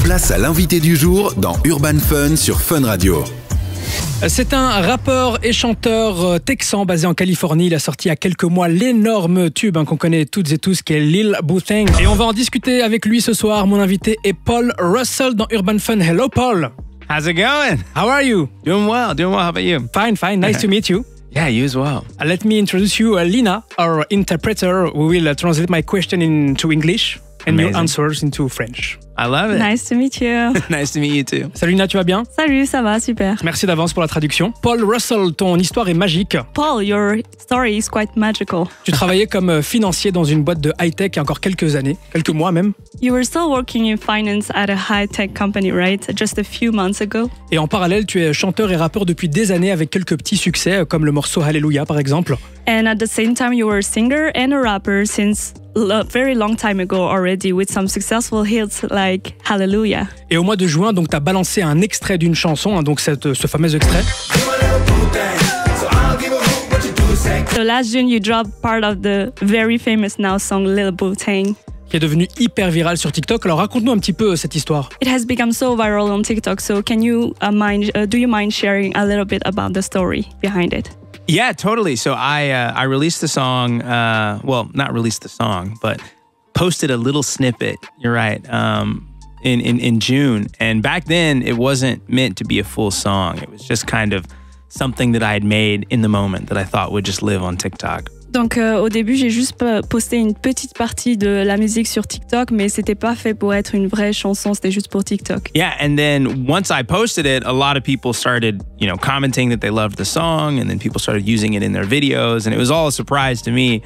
Place à l'invité du jour dans Urban Fun sur Fun Radio. C'est un rappeur et chanteur texan basé en Californie. Il a sorti il y a quelques mois l'énorme tube qu'on connaît toutes et tous qui est Lil Boo Thang. Et on va en discuter avec lui ce soir. Mon invité est Paul Russell dans Urban Fun. Hello Paul. How's it going? How are you? Doing well. How about you? Fine. Nice to meet you. Yeah, you as well. Let me introduce you, Lina, our interpreter, who will translate my question into English and your answers into French. I love it. Nice to meet you. Nice to meet you too. Salut Lina, tu vas bien? Salut, ça va, super. Merci d'avance pour la traduction. Paul Russell, ton histoire est magique. Paul, your story is quite magical. Tu travaillais comme financier dans une boîte de high-tech il y a encore quelques années, quelques mois même. You were still working in finance at a high-tech company, right? Just a few months ago. Et en parallèle, tu es chanteur et rappeur depuis des années avec quelques petits succès, comme le morceau Hallelujah par exemple. And at the same time, you were a singer and a rapper since a very long time ago already, with some successful hits like Hallelujah. Et au mois de juin, donc, tu as balancé un extrait d'une chanson, donc ce fameux extrait. So last June, you dropped part of the very famous now song Lil Boo Thang, qui est devenu hyper viral sur TikTok. Alors raconte-nous un petit peu cette histoire. It has become so viral on TikTok. So can you do you mind sharing a little bit about the story behind it? Yeah, totally. So I released the song. Well, not released the song, but posted a little snippet. You're right. In June, and back then it wasn't meant to be a full song. It was just kind of something that I had made in the moment that I thought would just live on TikTok. Donc au début, j'ai juste posté une petite partie de la musique sur TikTok, mais c'était pas fait pour être une vraie chanson, c'était juste pour TikTok. Yeah, and then once I posted it, a lot of people started, commenting that they loved the song, and then people started using it in their videos, and it was all a surprise to me.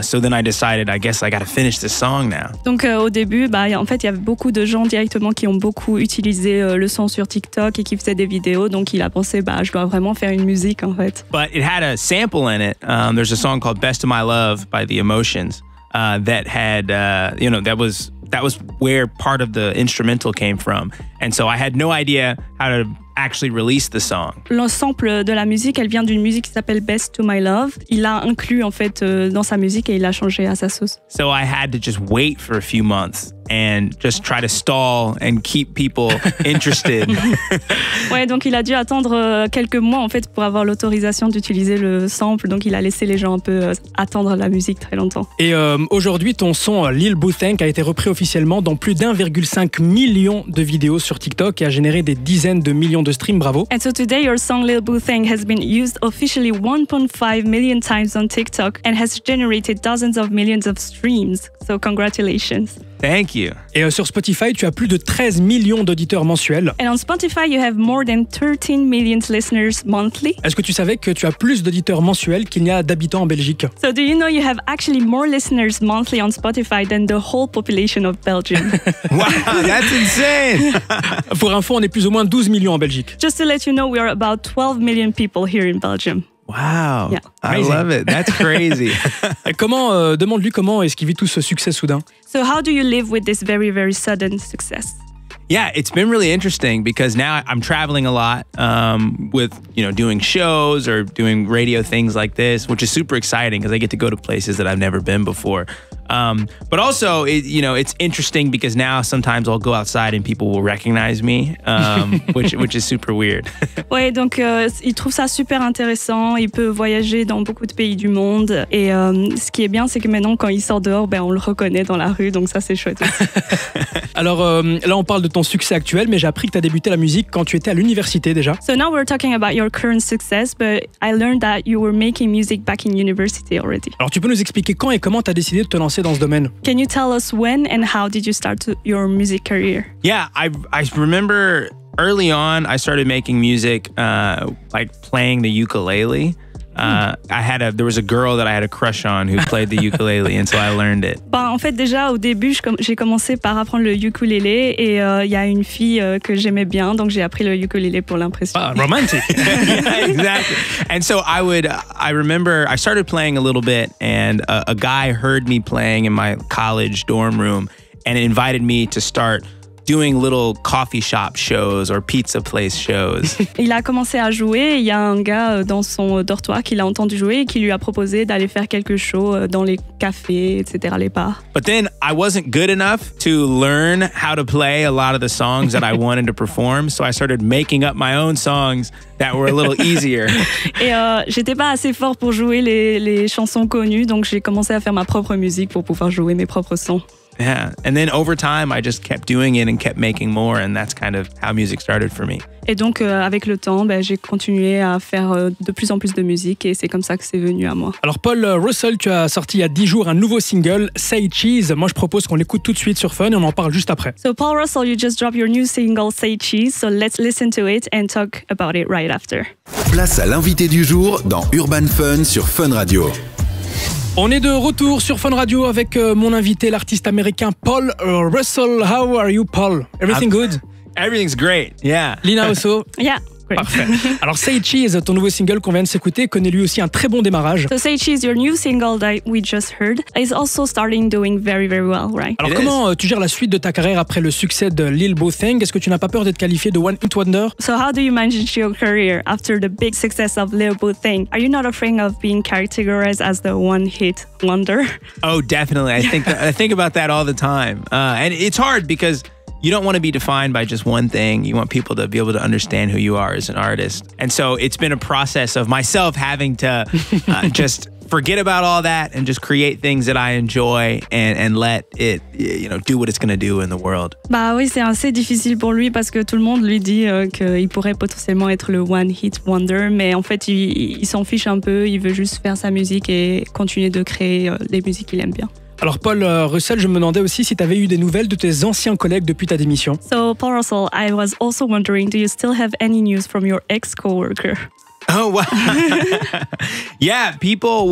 So then I decided, I guess I got to finish this song now. Donc au début, en fait, il y avait beaucoup de gens directement qui ont beaucoup utilisé le son sur TikTok et qui faisaient des vidéos. Donc il a pensé, je dois vraiment faire une musique en fait. But it had a sample in it. There's a song called "Best of My Love" by The Emotions that had, that was where part of the instrumental came from. And so I had no idea how to actually release the song. Le sample de la musique, elle vient d'une musique qui s'appelle Best to My Love. Il l'a inclus en fait dans sa musique et il l'a changé à sa sauce. So I had to just wait for a few months and just try to stall and keep people interested. Ouais, donc il a dû attendre quelques mois en fait pour avoir l'autorisation d'utiliser le sample. Donc il a laissé les gens un peu attendre la musique très longtemps. Et aujourd'hui, ton son Lil Boo Thang a été repris officiellement dans plus d'1,5 million de vidéos sur TikTok et a généré des dizaines de millions de streams. Bravo. And so today your song Lil Boo Thang has been used officially 1.5 million times on TikTok and has generated dozens of millions of streams. So congratulations. Thank you. Et sur Spotify, tu as plus de 13 millions d'auditeurs mensuels. And on Spotify, you have more than 13 million listeners monthly. Est-ce que tu savais que tu as plus d'auditeurs mensuels qu'il n'y a d'habitants en Belgique? So do you know you have actually more listeners monthly on Spotify than the whole population of Belgium? Wow, that's insane. Pour info, on est plus ou moins 12 millions en Belgique. Just to let you know, we are about 12 million people here in Belgium. Wow, yeah. I love it. That's crazy. Demande-lui comment est-ce qu'il vit tout ce succès soudain. So how do you live with this very, very sudden success? Yeah, it's been really interesting because now I'm traveling a lot with, doing shows or doing radio things like this, which is super exciting because I get to go to places that I've never been before. But also, it's interesting because now sometimes I'll go outside and people will recognize me, which is super weird. Ouais, donc il trouve ça super intéressant. Il peut voyager dans beaucoup de pays du monde. Et ce qui est bien, c'est que maintenant, quand il sort dehors, on le reconnaît dans la rue. Donc ça, c'est chouette aussi. Alors là, on parle de ton succès actuel, mais j'ai appris que tu as débuté la musique quand tu étais à l'université déjà. So now we're talking about your current success, but I learned that you were making music back in university already. Alors tu peux nous expliquer quand et comment tu as décidé de te lancer dans ce domaine? Can you tell us when and how did you start your music career? Yeah, I remember early on I started making music like playing the ukulele. There was a girl that I had a crush on who played the ukulele, and so I learned it. En fait, déjà au début, j'ai commencé par apprendre le ukulélé et il y a une fille que j'aimais bien, donc j'ai appris le ukulélé pour l'impression. Ah, romantic. Yeah, exactly. And so I remember I started playing a little bit, and a guy heard me playing in my college dorm room and invited me to start doing little coffee shop shows or pizza place shows. Il a commencé à jouer. Il y a un gars dans son dortoir qui l'a entendu jouer et qui lui a proposé d'aller faire quelques shows dans les cafés, etc., les bars. But then I wasn't good enough to learn how to play a lot of the songs that I wanted to perform, so I started making up my own songs that were a little easier. Et j'étais pas assez fort pour jouer les chansons connues, donc j'ai commencé à faire ma propre musique pour pouvoir jouer mes propres sons. Yeah, and then over time, I just kept doing it and kept making more, and that's kind of how music started for me. Et donc, avec le temps, j'ai continué à faire de plus en plus de musique et c'est comme ça que c'est venu à moi. Alors Paul Russell, tu as sorti il y a 10 jours un nouveau single, Say Cheese. Moi, je propose qu'on l'écoute tout de suite sur Fun et on en parle juste après. So Paul Russell, you just dropped your new single, Say Cheese. So let's listen to it and talk about it right after. Place à l'invité du jour dans Urban Fun sur Fun Radio. On est de retour sur Fun Radio avec mon invité, l'artiste américain Paul Russell. How are you, Paul? Everything good? Everything's great, yeah. Lina also? Yeah. Great. Parfait. Alors Say Cheese, ton nouveau single qu'on vient de s'écouter, connaît lui aussi un très bon démarrage. So Say Cheese, your new single that we just heard, is also starting doing very, very well, right? Alors comment tu gères la suite de ta carrière après le succès de Lil Boo Thang? Est-ce que tu n'as pas peur d'être qualifié de One Hit Wonder? So how do you manage your career after the big success of Lil Boo Thang? Are you not afraid of being categorized as the one-hit wonder? Oh, definitely. I think about that all the time. And it's hard because you don't want to be defined by just one thing. You want people to be able to understand who you are as an artist. And so it's been a process of myself having to just forget about all that and just create things that I enjoy and let it, do what it's going to do in the world. Bah oui, c'est assez difficile pour lui parce que tout le monde lui dit qu'il pourrait potentiellement être le one hit wonder, mais en fait, il s'en fiche un peu. Il veut juste faire sa musique et continuer de créer les musiques qu'il aime bien. Alors Paul Russell, je me demandais aussi si tu avais eu des nouvelles de tes anciens collègues depuis ta démission. So Paul Russell, I was also wondering, do you still have any news from your ex-coworker? Oh, wow. Yeah, people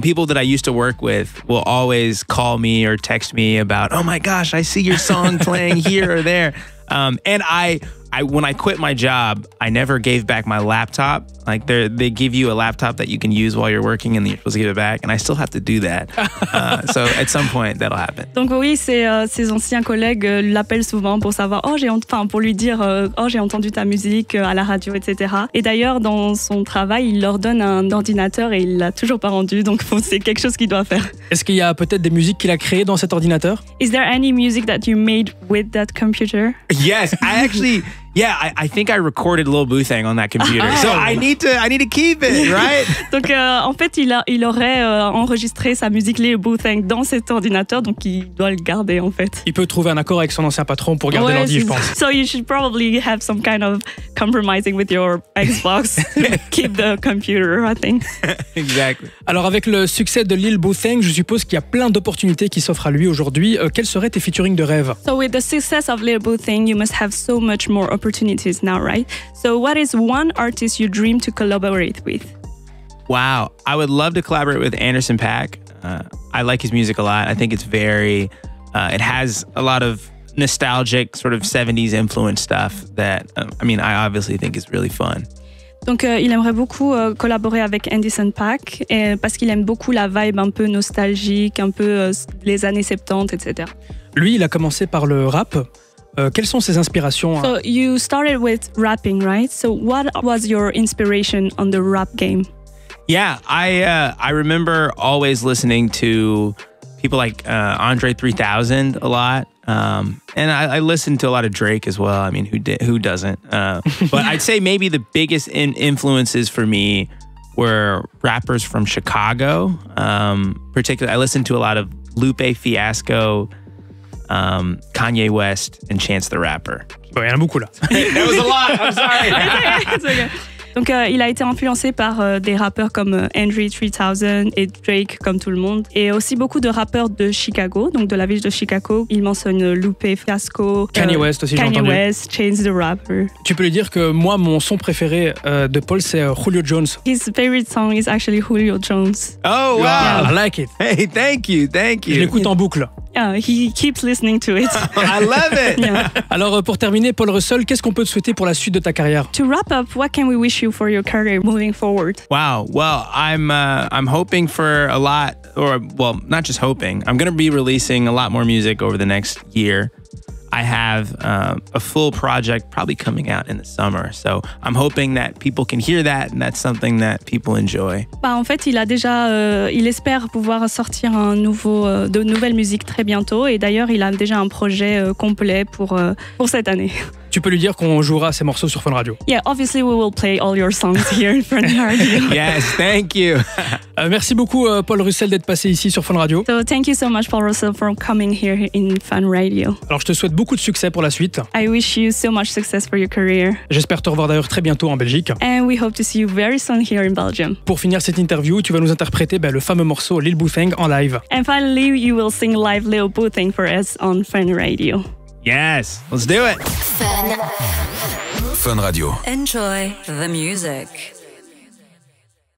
people that I used to work with will always call me or text me about, oh my gosh, I see your song playing here or there. And I when I quit my job, I never gave back my laptop. Like they give you a laptop that you can use while you're working and you're supposed to give it back. And I still have to do that. So at some point, that'll happen. Donc oui, ses anciens collègues l'appellent souvent pour savoir, pour lui dire, j'ai entendu ta musique à la radio, etc. Et d'ailleurs, dans son travail, il leur donne un ordinateur et il l'a toujours pas rendu. Donc c'est quelque chose qu'il doit faire. Est-ce qu'il y a peut-être des musiques qu'il a créées dans cet ordinateur? Is there any music that you made with that computer? Yes, I think I recorded Lil Boo Thang on that computer. So I need to keep it, right? Donc en fait, il aurait enregistré sa musique Lil Boo Thang dans cet ordinateur, donc il doit le garder en fait. Il peut trouver un accord avec son ancien patron pour garder l'ordi, je pense. So you should probably have some kind of compromising with your Xbox. Keep the computer, I think. Exactly. Alors avec le succès de Lil Boo Thang, je suppose qu'il y a plein d'opportunités qui s'offrent à lui aujourd'hui. Quels seraient tes featuring de rêve? So with the success of Lil Boo Thang, you must have so much more opportunities now, right? So what is one artist you dream to collaborate with? Wow, I would love to collaborate with Anderson .Paak. I like his music a lot. I think it's very, it has a lot of nostalgic sort of 70s influence stuff that, I obviously think is really fun. Donc il aimerait beaucoup collaborer avec Anderson .Paak parce qu'il aime beaucoup la vibe un peu nostalgique, un peu les années 70, etc. Lui, il a commencé par le rap. Quelles sont ses inspirations? So you started with rapping, right? So what was your inspiration on the rap game? Yeah, I remember always listening to people like Andre 3000 a lot. And I listened to a lot of Drake as well. I mean, who doesn't? But I'd say maybe the biggest influences for me were rappers from Chicago. Particularly, I listened to a lot of Lupe Fiasco, Kanye West, and Chance the Rapper. Bon, il y en a beaucoup là. That was a lot. I'm sorry. It's okay. Donc il a été influencé par des rappeurs comme Andre 3000 et Drake comme tout le monde, et aussi beaucoup de rappeurs de Chicago, donc de la ville de Chicago. Il mentionne Lupe Fiasco, Kanye West aussi, j'ai Kanye entendu. West, Chance the Rapper. Tu peux lui dire que moi, mon son préféré de Paul, c'est Julio Jones. His favorite song is actually Julio Jones. Oh, wow. Yeah, I like it. Hey, thank you. Je l'écoute en boucle. He keeps listening to it. I love it. Yeah. Alors pour terminer, Paul Russell, qu'est-ce qu'on peut te souhaiter pour la suite de ta carrière? To wrap up, what can we wish you for your career moving forward? Wow. Well, I'm hoping for a lot, or well, not just hoping. I'm going to be releasing a lot more music over the next year. I have a full project probably coming out in the summer. So I'm hoping that people can hear that and that's something that people enjoy. En fait, il espère pouvoir sortir de nouvelles musiques très bientôt. Et d'ailleurs, il a déjà un projet complet pour cette année. Tu peux lui dire qu'on jouera ces morceaux sur Fun Radio. Yeah, obviously we will play all your songs here in Fun Radio. Yes, thank you. Merci beaucoup Paul Russell d'être passé ici sur Fun Radio. So thank you so much, Paul Russell, for coming here in Fun Radio. Alors je te souhaite beaucoup de succès pour la suite. I wish you so much success for your career. J'espère te revoir d'ailleurs très bientôt en Belgique. And we hope to see you very soon here in Belgium. Pour finir cette interview, tu vas nous interpréter le fameux morceau Lil Boo Thang en live. And finally, you will sing live Lil Boo Thang for us on Fun Radio. Yes, let's do it. Fun Radio. Enjoy the music.